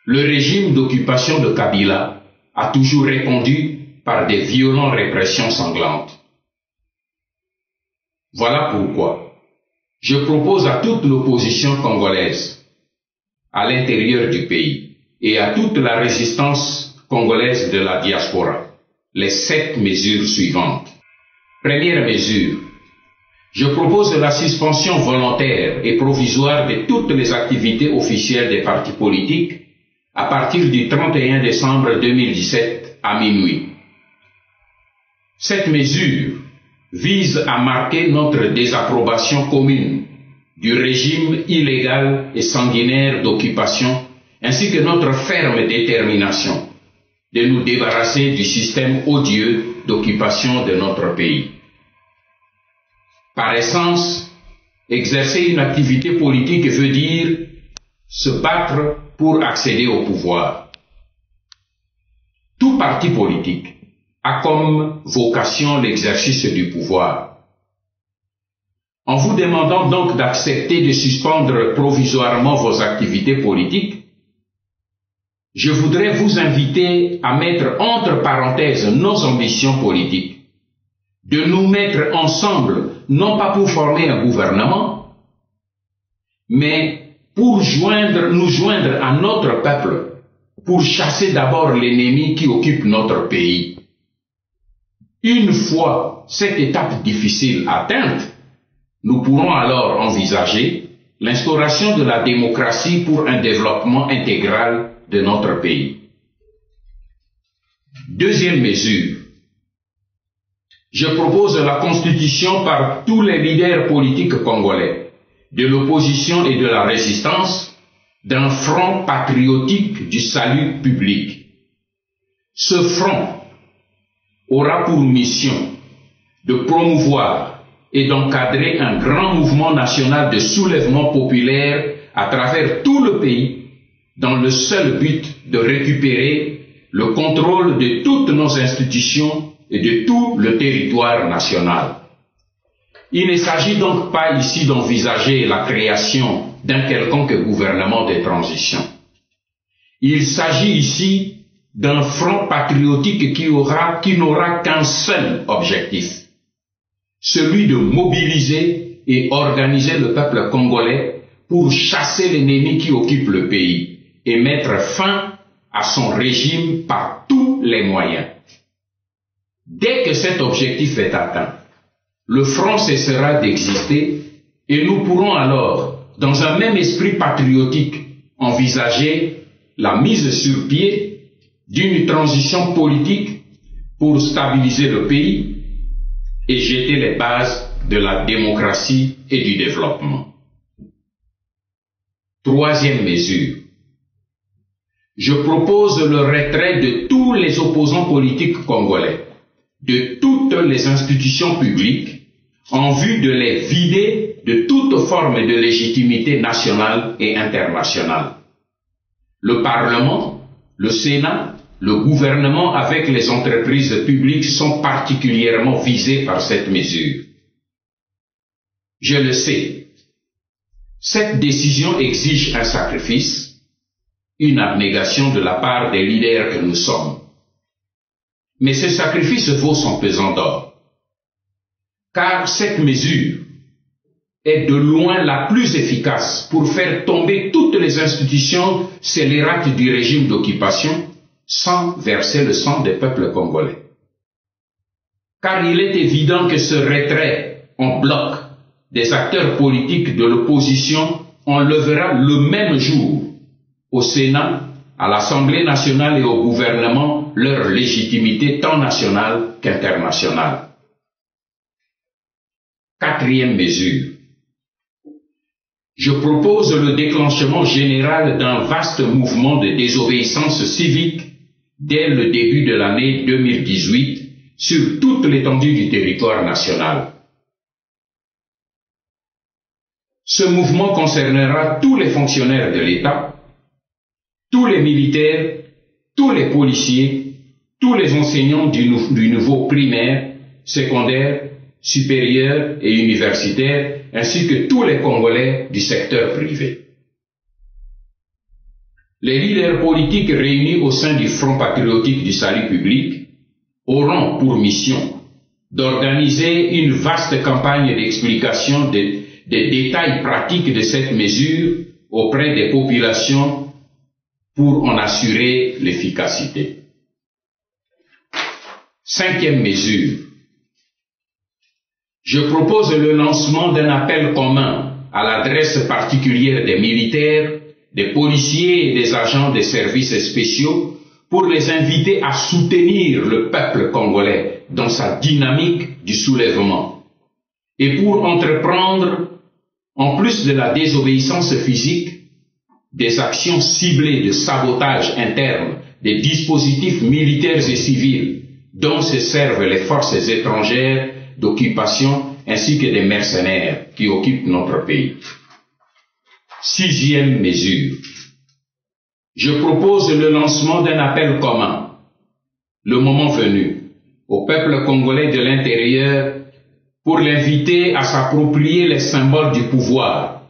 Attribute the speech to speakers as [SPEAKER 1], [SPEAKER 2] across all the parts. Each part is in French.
[SPEAKER 1] le régime d'occupation de Kabila a toujours répondu par des violentes répressions sanglantes. Voilà pourquoi je propose à toute l'opposition congolaise, à l'intérieur du pays, et à toute la résistance congolaise de la diaspora, les 7 mesures suivantes. Première mesure, je propose la suspension volontaire et provisoire de toutes les activités officielles des partis politiques à partir du 31 décembre 2017 à minuit. Cette mesure vise à marquer notre désapprobation commune du régime illégal et sanguinaire d'occupation ainsi que notre ferme détermination de nous débarrasser du système odieux d'occupation de notre pays. Par essence, exercer une activité politique veut dire se battre pour accéder au pouvoir. Tout parti politique a comme vocation l'exercice du pouvoir. En vous demandant donc d'accepter de suspendre provisoirement vos activités politiques, je voudrais vous inviter à mettre entre parenthèses nos ambitions politiques, de nous mettre ensemble, non pas pour former un gouvernement, mais pour nous joindre à notre peuple, pour chasser d'abord l'ennemi qui occupe notre pays. Une fois cette étape difficile atteinte, nous pourrons alors envisager l'instauration de la démocratie pour un développement intégral de notre pays. Deuxième mesure, je propose la constitution par tous les leaders politiques congolais, de l'opposition et de la résistance, d'un front patriotique du salut public. Ce front aura pour mission de promouvoir et d'encadrer un grand mouvement national de soulèvement populaire à travers tout le pays dans le seul but de récupérer le contrôle de toutes nos institutions et de tout le territoire national. Il ne s'agit donc pas ici d'envisager la création d'un quelconque gouvernement de transition. Il s'agit ici d'un front patriotique qui n'aura qu'un seul objectif, celui de mobiliser et organiser le peuple congolais pour chasser l'ennemi qui occupe le pays et mettre fin à son régime par tous les moyens. Dès que cet objectif est atteint, le front cessera d'exister et nous pourrons alors, dans un même esprit patriotique, envisager la mise sur pied d'une transition politique pour stabiliser le pays et jeter les bases de la démocratie et du développement. Troisième mesure. Je propose le retrait de tous les opposants politiques congolais, de toutes les institutions publiques, en vue de les vider de toute forme de légitimité nationale et internationale. Le Parlement, le Sénat, le gouvernement avec les entreprises publiques sont particulièrement visés par cette mesure. Je le sais, cette décision exige un sacrifice, une abnégation de la part des leaders que nous sommes. Mais ce sacrifice vaut son pesant d'or, car cette mesure est de loin la plus efficace pour faire tomber toutes les institutions scélérates du régime d'occupation sans verser le sang des peuples congolais. Car il est évident que ce retrait en bloc des acteurs politiques de l'opposition enlèvera le même jour au Sénat, à l'Assemblée nationale et au gouvernement leur légitimité tant nationale qu'internationale. Quatrième mesure. Je propose le déclenchement général d'un vaste mouvement de désobéissance civique dès le début de l'année 2018 sur toute l'étendue du territoire national. Ce mouvement concernera tous les fonctionnaires de l'État, tous les militaires, tous les policiers, tous les enseignants du niveau primaire, secondaire, supérieur et universitaire, ainsi que tous les Congolais du secteur privé. les leaders politiques réunis au sein du Front patriotique du salut public auront pour mission d'organiser une vaste campagne d'explication des détails pratiques de cette mesure auprès des populations pour en assurer l'efficacité. Cinquième mesure. Je propose le lancement d'un appel commun à l'adresse particulière des militaires, des policiers et des agents des services spéciaux pour les inviter à soutenir le peuple congolais dans sa dynamique du soulèvement et pour entreprendre, en plus de la désobéissance physique, des actions ciblées de sabotage interne des dispositifs militaires et civils dont se servent les forces étrangères d'occupation ainsi que des mercenaires qui occupent notre pays. Sixième mesure. Je propose le lancement d'un appel commun, le moment venu, au peuple congolais de l'intérieur pour l'inviter à s'approprier les symboles du pouvoir,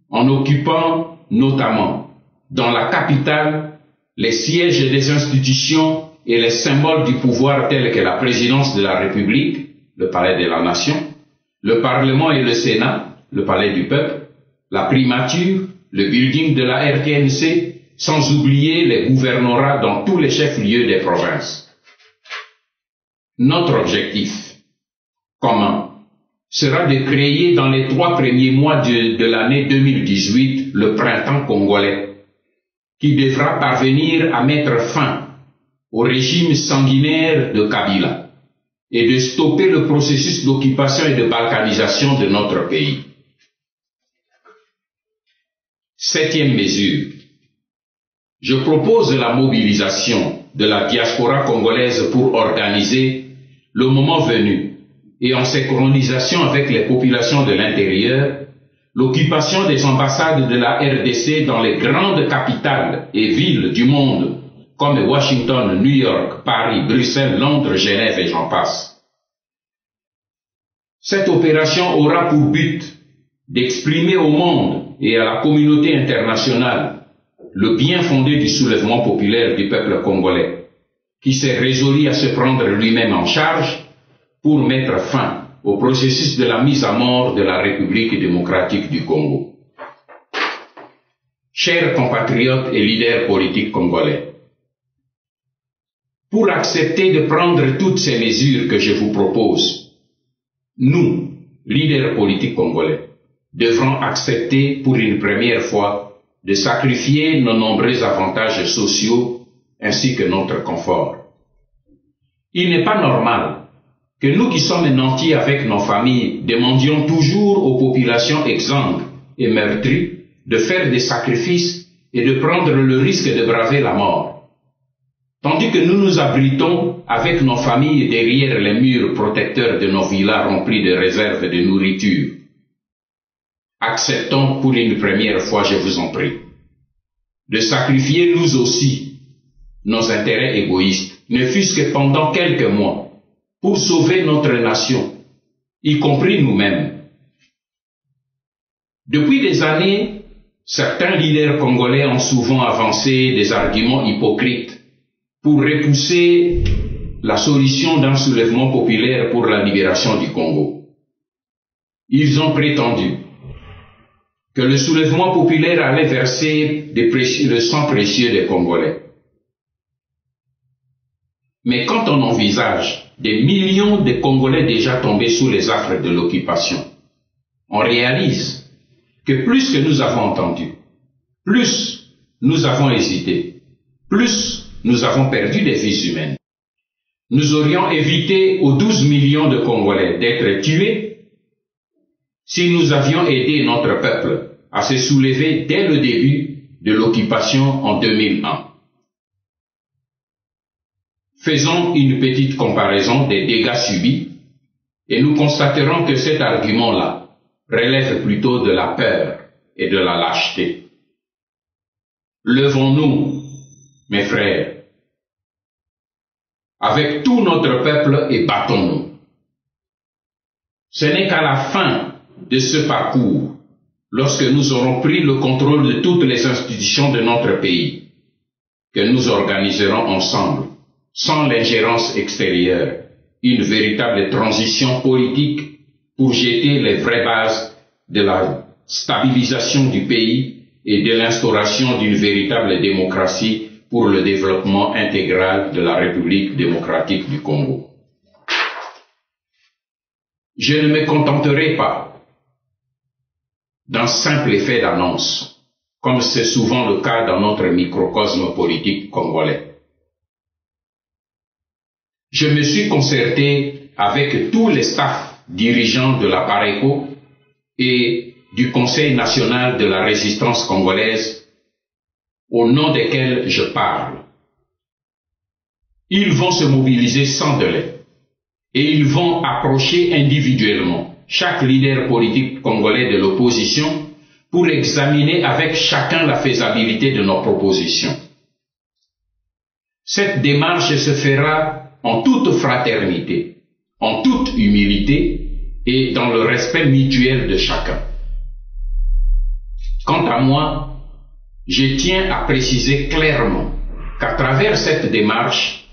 [SPEAKER 1] en occupant notamment dans la capitale les sièges des institutions et les symboles du pouvoir tels que la présidence de la République, le palais de la nation, le Parlement et le Sénat, le palais du peuple, la primature, le building de la RTNC, sans oublier les gouvernorats dans tous les chefs-lieux des provinces. Notre objectif commun sera de créer dans les 3 premiers mois de l'année 2018 le printemps congolais, qui devra parvenir à mettre fin au régime sanguinaire de Kabila et de stopper le processus d'occupation et de balkanisation de notre pays. Septième mesure. Je propose la mobilisation de la diaspora congolaise pour organiser, le moment venu, et en synchronisation avec les populations de l'intérieur, l'occupation des ambassades de la RDC dans les grandes capitales et villes du monde, comme Washington, New York, Paris, Bruxelles, Londres, Genève et j'en passe. Cette opération aura pour but d'exprimer au monde et à la communauté internationale le bien fondé du soulèvement populaire du peuple congolais, qui s'est résolu à se prendre lui-même en charge pour mettre fin au processus de la mise à mort de la République démocratique du Congo. Chers compatriotes et leaders politiques congolais, pour accepter de prendre toutes ces mesures que je vous propose, nous, leaders politiques congolais, devrons accepter pour une première fois de sacrifier nos nombreux avantages sociaux ainsi que notre confort. Il n'est pas normal que nous qui sommes nantis avec nos familles demandions toujours aux populations exsangues et meurtries de faire des sacrifices et de prendre le risque de braver la mort, tandis que nous nous abritons avec nos familles derrière les murs protecteurs de nos villas remplis de réserves de nourriture. Acceptons pour une première fois, je vous en prie, de sacrifier nous aussi nos intérêts égoïstes, ne fût-ce que pendant quelques mois, pour sauver notre nation, y compris nous-mêmes. Depuis des années, certains leaders congolais ont souvent avancé des arguments hypocrites pour repousser la solution d'un soulèvement populaire pour la libération du Congo. Ils ont prétendu que le soulèvement populaire allait verser le sang précieux des Congolais. Mais quand on envisage des millions de Congolais déjà tombés sous les affres de l'occupation, on réalise que plus que nous avons entendu, plus nous avons hésité, plus nous avons perdu des vies humaines. Nous aurions évité aux 12 millions de Congolais d'être tués si nous avions aidé notre peuple à se soulever dès le début de l'occupation en 2001. Faisons une petite comparaison des dégâts subis et nous constaterons que cet argument-là relève plutôt de la peur et de la lâcheté. Levons-nous, mes frères, avec tout notre peuple et battons-nous. Ce n'est qu'à la fin de ce parcours lorsque nous aurons pris le contrôle de toutes les institutions de notre pays, que nous organiserons ensemble, sans l'ingérence extérieure, une véritable transition politique pour jeter les vraies bases de la stabilisation du pays et de l'instauration d'une véritable démocratie pour le développement intégral de la République démocratique du Congo. Je ne me contenterai pas d'un simple effet d'annonce, comme c'est souvent le cas dans notre microcosme politique congolais. Je me suis concerté avec tous les staffs dirigeants de la PARECO et du Conseil national de la résistance congolaise, au nom desquels je parle. Ils vont se mobiliser sans délai et ils vont approcher individuellement chaque leader politique congolais de l'opposition pour examiner avec chacun la faisabilité de nos propositions. Cette démarche se fera en toute fraternité, en toute humilité et dans le respect mutuel de chacun. Quant à moi, je tiens à préciser clairement qu'à travers cette démarche,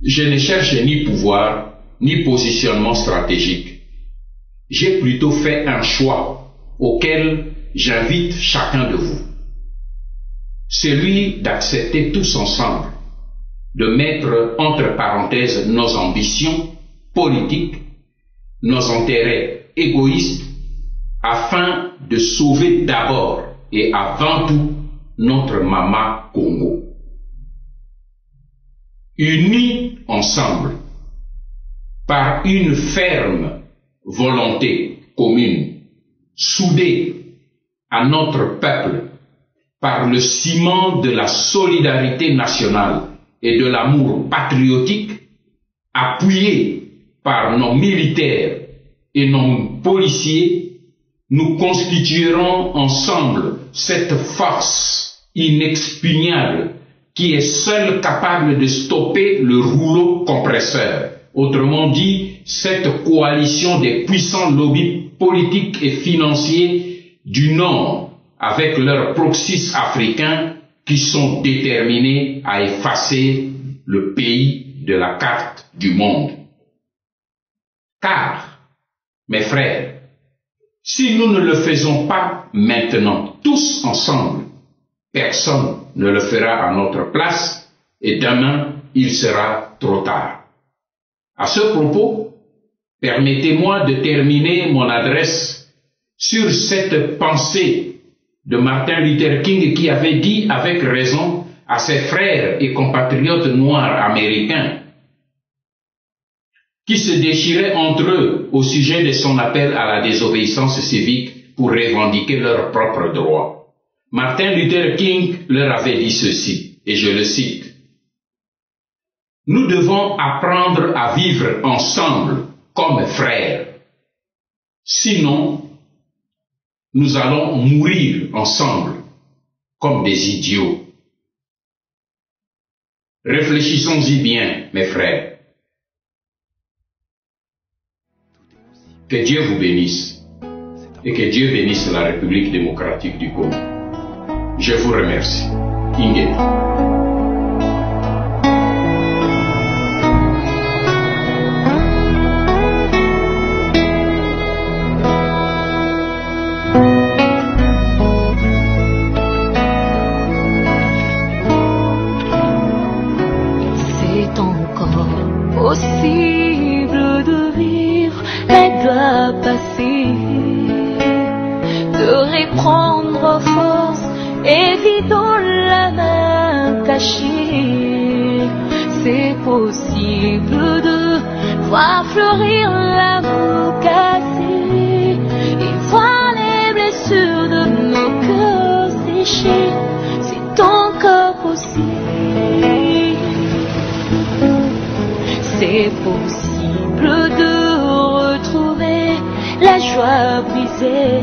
[SPEAKER 1] je ne cherche ni pouvoir, ni positionnement stratégique. J'ai plutôt fait un choix auquel j'invite chacun de vous. Celui d'accepter tous ensemble de mettre entre parenthèses nos ambitions politiques, nos intérêts égoïstes, afin de sauver d'abord et avant tout notre Mama Congo. Unis ensemble par une ferme volonté commune, soudés à notre peuple par le ciment de la solidarité nationale et de l'amour patriotique, appuyés par nos militaires et nos policiers, nous constituerons ensemble cette force inexpugnable qui est seule capable de stopper le rouleau compresseur. Autrement dit, cette coalition des puissants lobbies politiques et financiers du Nord avec leurs proxys africains qui sont déterminés à effacer le pays de la carte du monde. Car, mes frères, si nous ne le faisons pas maintenant, tous ensemble, personne ne le fera à notre place et demain, il sera trop tard. À ce propos, permettez-moi de terminer mon adresse sur cette pensée de Martin Luther King qui avait dit avec raison à ses frères et compatriotes noirs américains qui se déchiraient entre eux au sujet de son appel à la désobéissance civique pour revendiquer leurs propres droits. Martin Luther King leur avait dit ceci, et je le cite: « Nous devons apprendre à vivre ensemble comme frères. Sinon, nous allons mourir ensemble comme des idiots. » Réfléchissons-y bien, mes frères. Que Dieu vous bénisse et que Dieu bénisse la République démocratique du Congo. Je vous remercie. Ingrid.
[SPEAKER 2] C'est encore possible de vivre les doigts passés, de reprendre force et vidant la main cachée. C'est possible de voir fleurir l'amour cassé et voir les blessures de nos cœurs séchés. C'est encore possible. C'est possible de retrouver la joie brisée,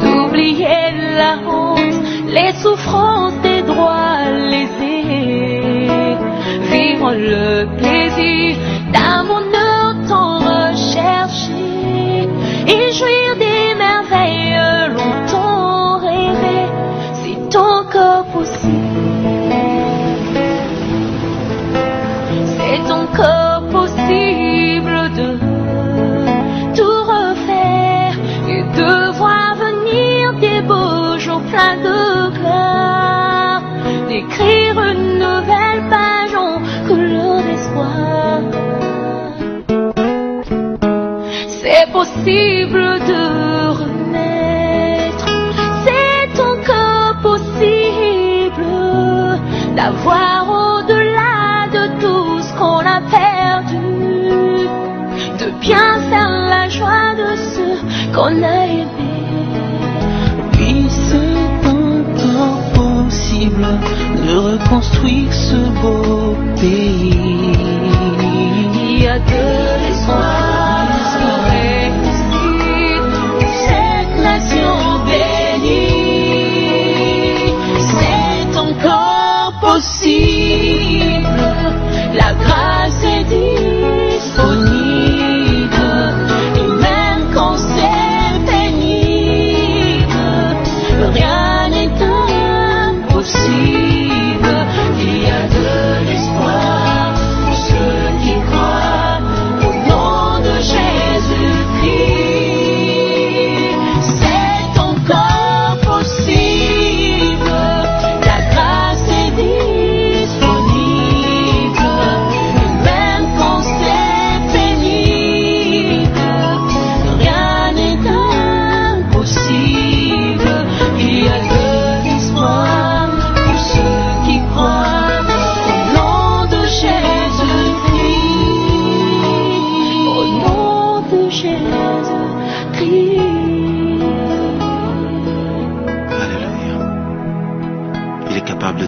[SPEAKER 2] d'oublier la honte, les souffrances des droits lésés, vivre le plaisir d'un bonheur tant recherché et jouir des merveilles possible. C'est encore possible de tout refaire et de voir venir des beaux jours pleins de gloire, d'écrire une nouvelle page en couleur d'espoir. C'est possible de renaître, c'est encore possible d'avoir au-delà de tout ce qu'on a perdu, de bien faire la joie de ceux qu'on a aimés.
[SPEAKER 3] Oui, c'est encore possible de reconstruire ce beau pays.
[SPEAKER 2] Il y a de l'espoir pour réussir cette nation bénie.
[SPEAKER 3] C'est encore possible,
[SPEAKER 2] La grâce est disponible,
[SPEAKER 3] et même quand c'est pénible,
[SPEAKER 2] rien n'est impossible.
[SPEAKER 3] il y a de l'espoir pour ceux qui croient au nom de Jésus-Christ. C'est encore possible,
[SPEAKER 2] La grâce est disponible,
[SPEAKER 3] même quand c'est pénible,
[SPEAKER 2] rien n'est impossible.
[SPEAKER 3] il y a de l'espoir pour ceux qui croient au nom de Jésus-Christ.
[SPEAKER 2] Au nom de Jésus-Christ.
[SPEAKER 4] Alléluia. Il est capable de